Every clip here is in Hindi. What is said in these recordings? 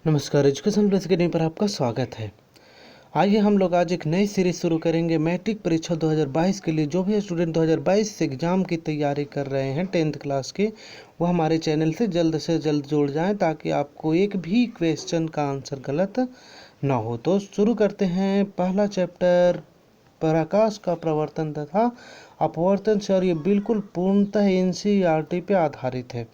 नमस्कार, एजुकेशन प्लस अकेडमी पर आपका स्वागत है। आइए हम लोग आज एक नई सीरीज शुरू करेंगे मैट्रिक परीक्षा 2022 के लिए। जो भी स्टूडेंट 2022 से एग्ज़ाम की तैयारी कर रहे हैं 10th क्लास की, वो हमारे चैनल से जल्द जुड़ जाएं ताकि आपको एक भी क्वेश्चन का आंसर गलत ना हो। तो शुरू करते हैं। पहला चैप्टर प्रकाश का प्रवर्तन तथा अपवर्तन से, और ये बिल्कुल पूर्णतः एनसीईआरटी पे आधारित है,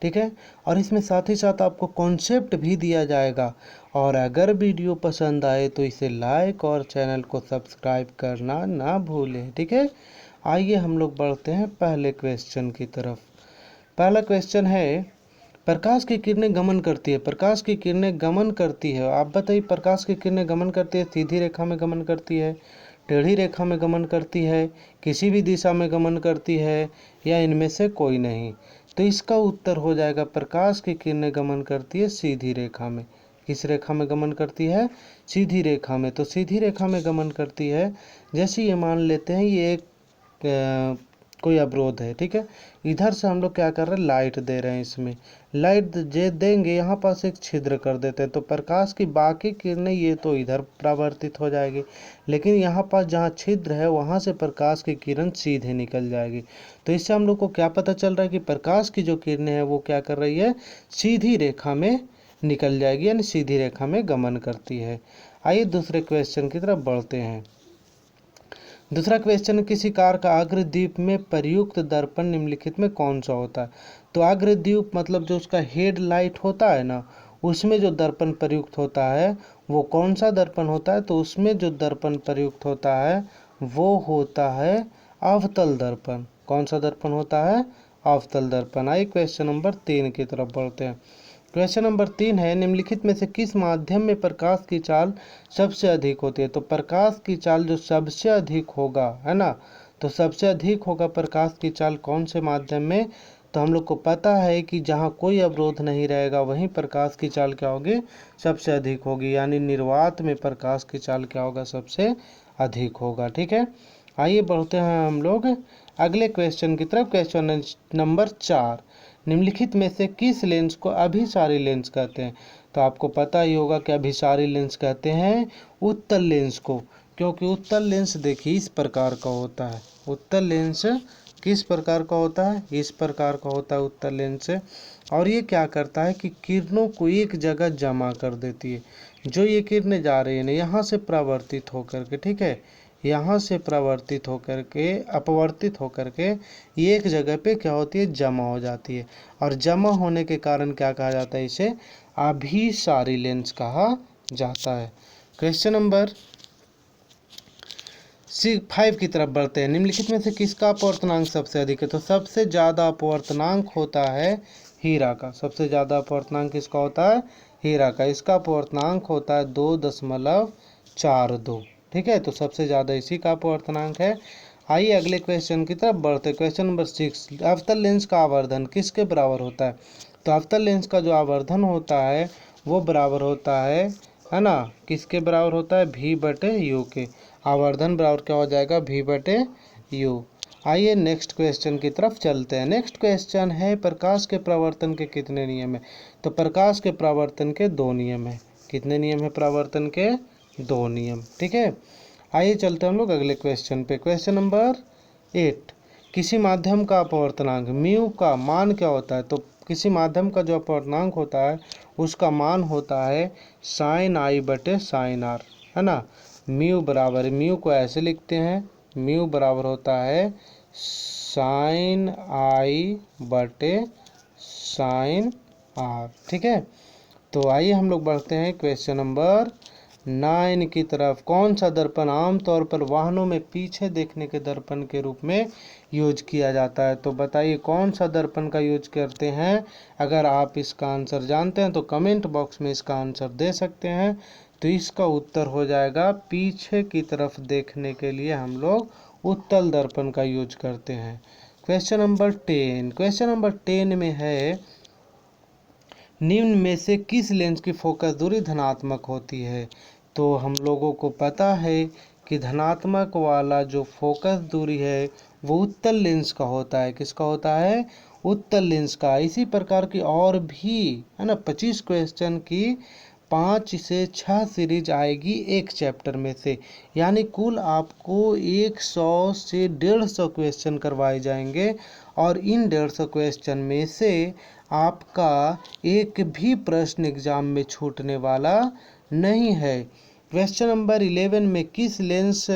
ठीक है। और इसमें साथ ही साथ आपको कॉन्सेप्ट भी दिया जाएगा। और अगर वीडियो पसंद आए तो इसे लाइक और चैनल को सब्सक्राइब करना ना भूलें, ठीक है। आइए हम लोग बढ़ते हैं पहले क्वेश्चन की तरफ। पहला क्वेश्चन है, प्रकाश की किरणें गमन करती है। प्रकाश की किरणें गमन करती है, आप बताइए प्रकाश की किरणें गमन करती है, सीधी रेखा में गमन करती है, टेढ़ी रेखा में गमन करती है, किसी भी दिशा में गमन करती है, या इनमें से कोई नहीं। तो इसका उत्तर हो जाएगा प्रकाश की किरणें गमन करती है सीधी रेखा में। किस रेखा में गमन करती है? सीधी रेखा में। तो सीधी रेखा में गमन करती है। जैसे ये मान लेते हैं ये एक कोई अवरोध है, ठीक है। इधर से हम लोग क्या कर रहे हैं, लाइट दे रहे हैं। इसमें लाइट जे देंगे, यहाँ पास एक छिद्र कर देते हैं, तो प्रकाश की बाकी किरणें ये तो इधर परावर्तित हो जाएगी, लेकिन यहाँ पास जहाँ छिद्र है वहाँ से प्रकाश की किरण सीधे निकल जाएगी। तो इससे हम लोग को क्या पता चल रहा है कि प्रकाश की जो किरणें हैं वो क्या कर रही है, सीधी रेखा में निकल जाएगी, यानी सीधी रेखा में गमन करती है। आइए दूसरे क्वेश्चन की तरफ बढ़ते हैं। दूसरा क्वेश्चन, किसी कार का अग्रदीप में प्रयुक्त दर्पण निम्नलिखित में कौन सा होता है? तो अग्रदीप मतलब जो उसका हेड लाइट होता है ना, उसमें जो दर्पण प्रयुक्त होता है वो कौन सा दर्पण होता है? तो उसमें जो दर्पण प्रयुक्त होता है वो होता है अवतल दर्पण। कौन सा दर्पण होता है? अवतल दर्पण। आइए क्वेश्चन नंबर 3 की तरफ बढ़ते हैं। क्वेश्चन नंबर 3 है, निम्नलिखित में से किस माध्यम में प्रकाश की चाल सबसे अधिक होती है? तो प्रकाश की चाल जो सबसे अधिक होगा, है ना, तो सबसे अधिक होगा प्रकाश की चाल कौन से माध्यम में? तो हम लोग को पता है कि जहाँ कोई अवरोध नहीं रहेगा वहीं प्रकाश की चाल क्या होगी, सबसे अधिक होगी, यानी निर्वात में प्रकाश की चाल क्या होगा, सबसे अधिक होगा, ठीक है। आइए बढ़ते हैं हम लोग अगले क्वेश्चन की तरफ। क्वेश्चन नंबर 4, निम्नलिखित में से किस लेंस को अभिसारी लेंस कहते हैं? तो आपको पता ही होगा कि अभिसारी लेंस कहते हैं उत्तल लेंस को, क्योंकि उत्तल लेंस देखिए इस प्रकार का होता है। उत्तल लेंस किस प्रकार का होता है? इस प्रकार का होता है उत्तल लेंस। और ये क्या करता है कि किरणों को एक जगह जमा कर देती है। जो ये किरणें जा रही है ना, यहाँ से परावर्तित होकर के, ठीक है, यहाँ से परावर्तित होकर के अपवर्तित होकर के ये एक जगह पे क्या होती है, जमा हो जाती है। और जमा होने के कारण क्या कहा जाता है, इसे अभिसारी लेंस कहा जाता है। क्वेश्चन नंबर 5 की तरफ बढ़ते हैं। निम्नलिखित में से किसका अपवर्तनांक सबसे अधिक है? तो सबसे ज़्यादा अपवर्तनांक होता है हीरा का। सबसे ज़्यादा अपवर्तनांक किसका होता है? हीरा का। इसका अपवर्तनांक होता है 2.42, ठीक है। तो सबसे ज़्यादा इसी का अपवर्तनांक है। आइए अगले क्वेश्चन की तरफ बढ़ते हैं। क्वेश्चन नंबर 6, अवतल लेंस का आवर्धन किसके बराबर होता है? तो अवतल लेंस का जो आवर्धन होता है वो बराबर होता है ना, किसके बराबर होता है? V/U के। आवर्धन बराबर क्या हो जाएगा? V/U। आइए नेक्स्ट क्वेश्चन की तरफ चलते हैं। नेक्स्ट क्वेश्चन है, प्रकाश के प्रवर्तन के कितने नियम है? तो प्रकाश के प्रवर्तन के 2 नियम है। कितने नियम है प्रवर्तन के? 2 नियम, ठीक है। आइए चलते हैं हम लोग अगले क्वेश्चन पे। क्वेश्चन नंबर 8, किसी माध्यम का अपवर्तनांक म्यू का मान क्या होता है? तो किसी माध्यम का जो अपवर्तनांक होता है उसका मान होता है sin I/sin R, है ना। म्यू बराबर, म्यू को ऐसे लिखते हैं, म्यू बराबर होता है sin I/sin R, ठीक है। तो आइए हम लोग बढ़ते हैं क्वेश्चन नंबर 9 की तरफ। कौन सा दर्पण आमतौर पर वाहनों में पीछे देखने के दर्पण के रूप में यूज किया जाता है? तो बताइए कौन सा दर्पण का यूज करते हैं? अगर आप इसका आंसर जानते हैं तो कमेंट बॉक्स में इसका आंसर दे सकते हैं। तो इसका उत्तर हो जाएगा, पीछे की तरफ देखने के लिए हम लोग उत्तल दर्पण का यूज करते हैं। क्वेश्चन नंबर 10, क्वेश्चन नंबर 10 में है, निम्न में से किस लेंस की फोकस दूरी धनात्मक होती है? तो हम लोगों को पता है कि धनात्मक वाला जो फोकस दूरी है वो उत्तल लेंस का होता है। किसका होता है? उत्तल लेंस का। इसी प्रकार की और भी, है ना, 25 क्वेश्चन की 5 से 6 सीरीज आएगी एक चैप्टर में से, यानी कुल आपको 100 से 150 क्वेश्चन करवाए जाएंगे और इन 150 क्वेश्चन में से आपका एक भी प्रश्न एग्जाम में छूटने वाला नहीं है। क्वेश्चन नंबर 11 में किस लेंस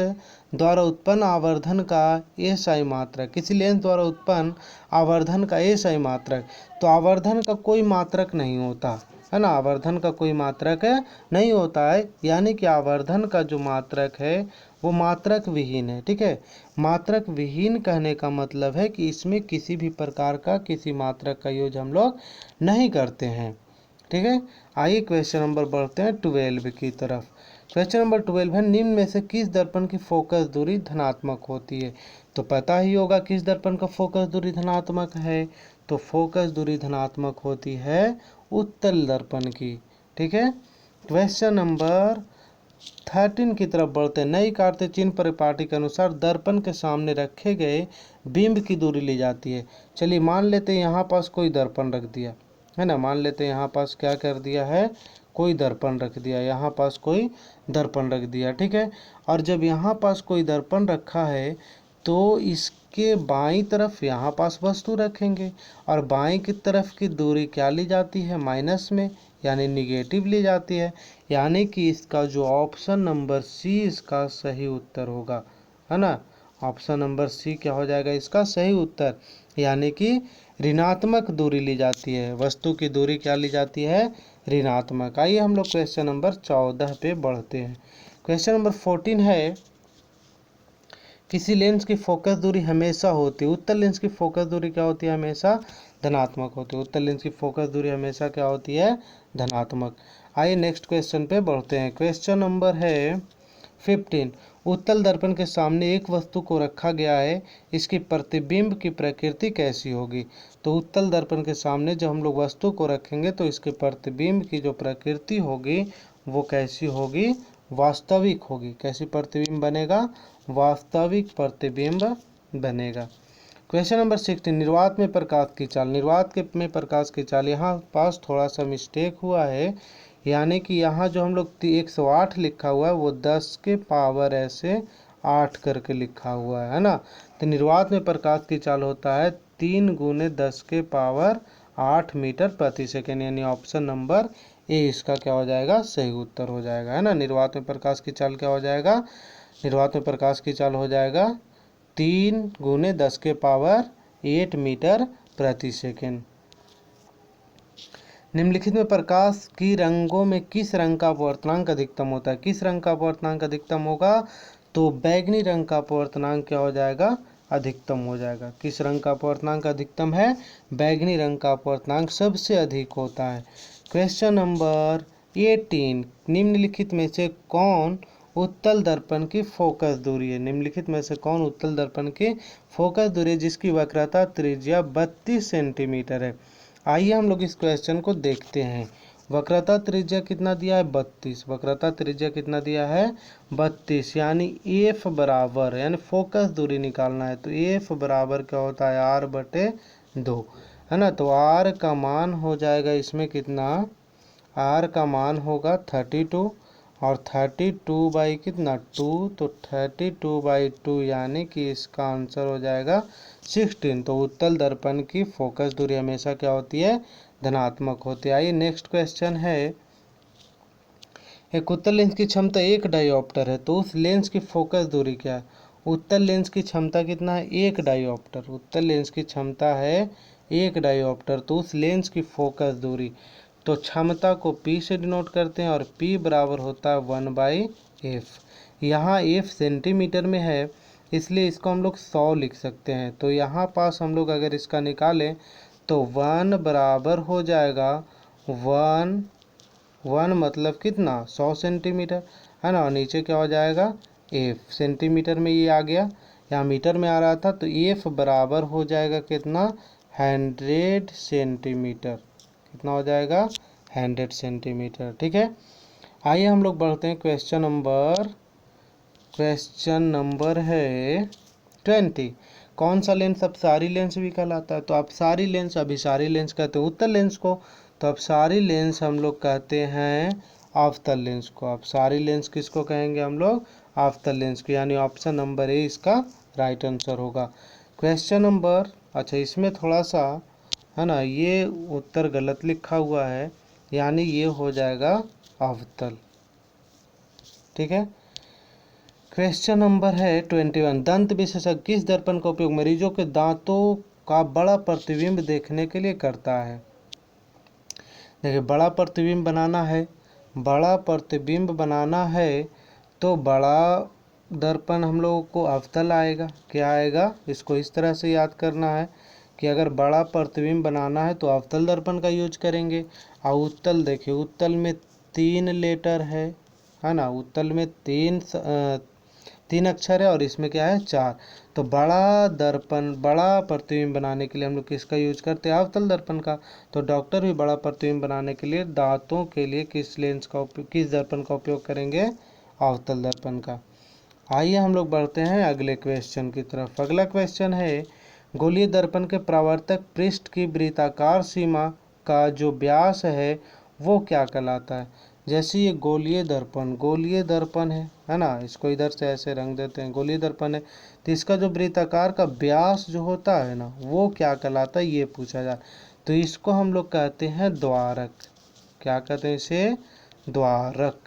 द्वारा उत्पन्न आवर्धन का एसआई मात्रक, किसी लेंस द्वारा उत्पन्न आवर्धन का एसआई मात्रक, तो आवर्धन का कोई मात्रक नहीं होता है ना, आवर्धन का कोई मात्रक नहीं होता है, यानी कि आवर्धन का जो मात्रक है वो मात्रक विहीन है। ठीक है, मात्रक विहीन कहने का मतलब है कि इसमें किसी भी प्रकार का किसी मात्रक का यूज हम लोग नहीं करते हैं। ठीक है, आइए क्वेश्चन नंबर बढ़ते हैं 12 की तरफ। क्वेश्चन नंबर 12 है, निम्न में से किस दर्पण की फोकस दूरी धनात्मक होती है? तो पता ही होगा किस दर्पण का फोकस दूरी धनात्मक है, तो फोकस दूरी धनात्मक होती है उत्तल दर्पण की। ठीक है, क्वेश्चन नंबर 13 की तरफ बढ़ते हैं। नई कार्तीय चिन्ह परिपाटी के अनुसार दर्पण के सामने रखे गए बिंब की दूरी ली जाती है। चलिए मान लेते हैं यहाँ पास कोई दर्पण रख दिया है ना, मान लेते हैं यहाँ पास क्या कर दिया है, कोई दर्पण रख दिया, यहाँ पास कोई दर्पण रख दिया। ठीक है, और जब यहाँ पास कोई दर्पण रखा है तो इसके बाईं तरफ यहाँ पास वस्तु रखेंगे और बाईं की तरफ की दूरी क्या ली जाती है, माइनस में, यानी निगेटिव ली जाती है, यानी कि इसका जो ऑप्शन नंबर सी इसका सही उत्तर होगा, है ना। ऑप्शन नंबर सी क्या हो जाएगा इसका सही उत्तर, यानी कि ऋणात्मक दूरी ली जाती है, वस्तु की दूरी क्या ली जाती है, ऋणात्मक। आइए हम लोग क्वेश्चन नंबर 14 पे बढ़ते हैं। क्वेश्चन नंबर 14 है, किसी लेंस की फोकस दूरी हमेशा होती है, उत्तल लेंस की फोकस दूरी क्या होती है, हमेशा धनात्मक होती है, उत्तल लेंस की फोकस दूरी हमेशा क्या होती है, धनात्मक। आइए नेक्स्ट क्वेश्चन पे बढ़ते हैं। क्वेश्चन नंबर है 15, उत्तल दर्पण के सामने एक वस्तु को रखा गया है, इसकी प्रतिबिंब की प्रकृति कैसी होगी? तो उत्तल दर्पण के सामने जब हम लोग वस्तु को रखेंगे तो इसके प्रतिबिंब की जो प्रकृति होगी वो कैसी होगी, वास्तविक होगी। कैसी प्रतिबिंब बनेगा, वास्तविक प्रतिबिंब बनेगा। क्वेश्चन नंबर 16, निर्वात में प्रकाश की चाल, निर्वात के में प्रकाश की चाल, यहाँ पास थोड़ा सा मिस्टेक हुआ है, यानी कि यहाँ जो हम लोग 108 लिखा हुआ है वो 10 के पावर ऐसे 8 करके लिखा हुआ है ना। तो निर्वात में प्रकाश की चाल होता है 3 गुने 10 के पावर 8 मीटर प्रति सेकेंड, यानी ऑप्शन नंबर ए इसका क्या हो जाएगा, सही उत्तर हो जाएगा, है ना। निर्वात में प्रकाश की चाल क्या हो जाएगा, निर्वात में प्रकाश की चाल हो जाएगा 3 गुने 10 के पावर 8 मीटर प्रति सेकेंड। निम्नलिखित में प्रकाश की रंगों में किस रंग का अपवर्तनांक अधिकतम होता है? किस रंग का अपवर्तनांक अधिकतम होगा, तो बैगनी रंग का अपवर्तनांक क्या हो जाएगा, अधिकतम हो जाएगा। किस रंग का अपवर्तनांक अधिकतम है, बैगनी रंग का अपवर्तनांक सबसे अधिक होता है। क्वेश्चन नंबर 18, निम्नलिखित में से कौन उत्तल दर्पण की फोकस दूरी है? निम्नलिखित में से कौन उत्तल दर्पण की फोकस दूरी है जिसकी वक्रता त्रिज्या 32 सेंटीमीटर है? आइए हम लोग इस क्वेश्चन को देखते हैं। वक्रता त्रिज्या कितना दिया है, 32, वक्रता त्रिज्या कितना दिया है, 32, यानी एफ बराबर, यानी फोकस दूरी निकालना है तो एफ बराबर क्या होता है, r/2, है ना। तो r का मान हो जाएगा इसमें कितना, r का मान होगा 32 और 32 बाई कितना 2, तो 32/2 यानी कि इसका आंसर हो जाएगा 16। तो उत्तल दर्पण की फोकस दूरी हमेशा क्या होती है, धनात्मक होती है। आइए नेक्स्ट क्वेश्चन है, एक उत्तल लेंस की क्षमता 1 डायोप्टर है तो उस लेंस की फोकस दूरी क्या है? उत्तल लेंस की क्षमता कितना है, 1 डायोप्टर, उत्तल लेंस की क्षमता है 1 डायोप्टर, तो उस लेंस की फोकस दूरी, तो क्षमता को P से डिनोट करते हैं और P बराबर होता है 1/f। यहाँ f सेंटीमीटर में है इसलिए इसको हम लोग 100 लिख सकते हैं, तो यहाँ पास हम लोग अगर इसका निकालें तो 1 बराबर हो जाएगा 1 मतलब कितना 100 सेंटीमीटर, है ना, और नीचे क्या हो जाएगा f, सेंटीमीटर में ये आ गया, यहाँ मीटर में आ रहा था, तो f बराबर हो जाएगा कितना 100 सेंटीमीटर, कितना हो जाएगा 100 सेंटीमीटर। ठीक है, आइए हम लोग बढ़ते हैं क्वेश्चन नंबर है 20, कौन सा लेंस अपसारी लेंस भी कहलाता है? तो अपसारी लेंस, अभिसारी लेंस कहते हैं उत्तल लेंस को, तो अपसारी लेंस हम लोग कहते हैं अवतल लेंस को। अब सारी लेंस किसको कहेंगे हम लोग? अवतल लेंस को, यानी ऑप्शन नंबर ए इसका राइट आंसर होगा। क्वेश्चन नंबर, अच्छा इसमें थोड़ा सा है ना, ये उत्तर गलत लिखा हुआ है, यानी ये हो जाएगा अवतल। ठीक है। क्वेश्चन नंबर है 21, दंत विशेषज्ञ किस दर्पण का उपयोग मरीजों के दांतों का बड़ा प्रतिबिंब देखने के लिए करता है? देखिए, बड़ा प्रतिबिंब बनाना है, बड़ा प्रतिबिंब बनाना है तो बड़ा दर्पण हम लोगों को अवतल आएगा। क्या आएगा? इसको इस तरह से याद करना है कि अगर बड़ा प्रतिबिंब बनाना है तो अवतल दर्पण का यूज करेंगे। और उत्तल, देखिए उत्तल में 3 लेटर है ना, उत्तल में तीन अक्षर है और इसमें क्या है? 4। तो बड़ा दर्पण, बड़ा प्रतिबिंब बनाने के लिए हम लोग किसका यूज करते हैं? अवतल दर्पण का। तो डॉक्टर भी बड़ा प्रतिबिंब बनाने के लिए दांतों के लिए किस लेंस का उपयोग, किस दर्पण का उपयोग करेंगे? अवतल दर्पण का। आइए हम लोग बढ़ते हैं अगले क्वेश्चन की तरफ। अगला क्वेश्चन है, गोलीय दर्पण के परावर्तक पृष्ठ की वृत्ताकार सीमा का जो व्यास है वो क्या कहलाता है? जैसे ये गोलीय दर्पण है ना, इसको इधर से ऐसे रंग देते हैं, गोलीय दर्पण है, तो इसका जो वृत्ताकार का व्यास जो होता है ना वो क्या कहलाता है, ये पूछा जाए। तो इसको हम लोग कहते हैं द्वारक। क्या कहते हैं इसे? द्वारक,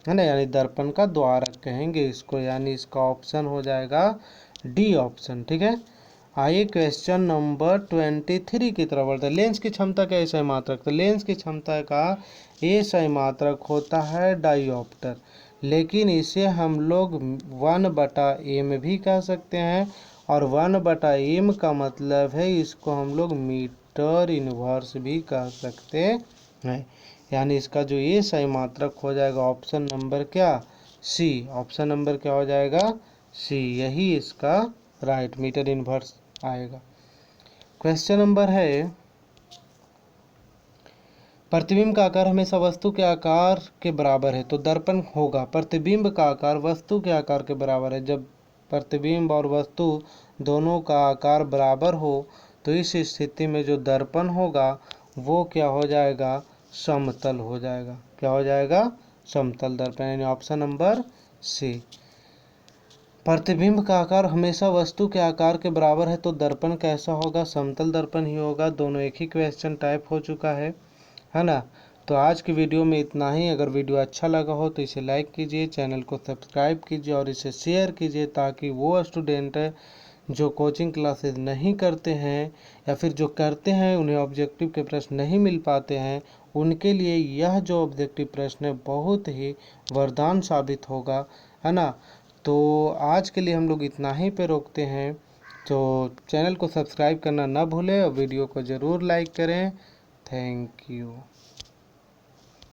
है ना, यानी दर्पण का द्वारक कहेंगे इसको, यानी इसका ऑप्शन हो जाएगा डी ऑप्शन। ठीक है। आइए क्वेश्चन नंबर 23 की तरफ बढ़ते हैं। लेंस की क्षमता का सही मात्रक, तो लेंस की क्षमता का ए सही मात्रक होता है डायोप्टर, लेकिन इसे हम लोग 1/m भी कह सकते हैं, और 1/m का मतलब है इसको हम लोग मीटर इनवर्स भी कह सकते हैं। यानी इसका जो ये सही मात्रक हो जाएगा ऑप्शन नंबर क्या? सी। ऑप्शन नंबर क्या हो जाएगा? सी, यही इसका राइट मीटर इनवर्स आएगा। क्वेश्चन नंबर है, प्रतिबिंब का आकार हमेशा वस्तु के आकार के बराबर है, तो दर्पण होगा प्रतिबिंब का आकार वस्तु के आकार के बराबर है। जब प्रतिबिंब और वस्तु दोनों का आकार बराबर हो तो इस स्थिति में जो दर्पण होगा वो क्या हो जाएगा? समतल हो जाएगा। क्या हो जाएगा? समतल दर्पण, यानी ऑप्शन नंबर सी। प्रतिबिंब का आकार हमेशा वस्तु के आकार के बराबर है तो दर्पण कैसा होगा? समतल दर्पण ही होगा। दोनों एक ही क्वेश्चन टाइप हो चुका है ना। तो आज की वीडियो में इतना ही। अगर वीडियो अच्छा लगा हो तो इसे लाइक कीजिए, चैनल को सब्सक्राइब कीजिए और इसे शेयर कीजिए, ताकि वो स्टूडेंट जो कोचिंग क्लासेस नहीं करते हैं या फिर जो करते हैं उन्हें ऑब्जेक्टिव के प्रश्न नहीं मिल पाते हैं, उनके लिए यह जो ऑब्जेक्टिव प्रश्न है बहुत ही वरदान साबित होगा, है ना। तो आज के लिए हम लोग इतना ही पे रोकते हैं। तो चैनल को सब्सक्राइब करना ना भूलें और वीडियो को ज़रूर लाइक करें। Thank you.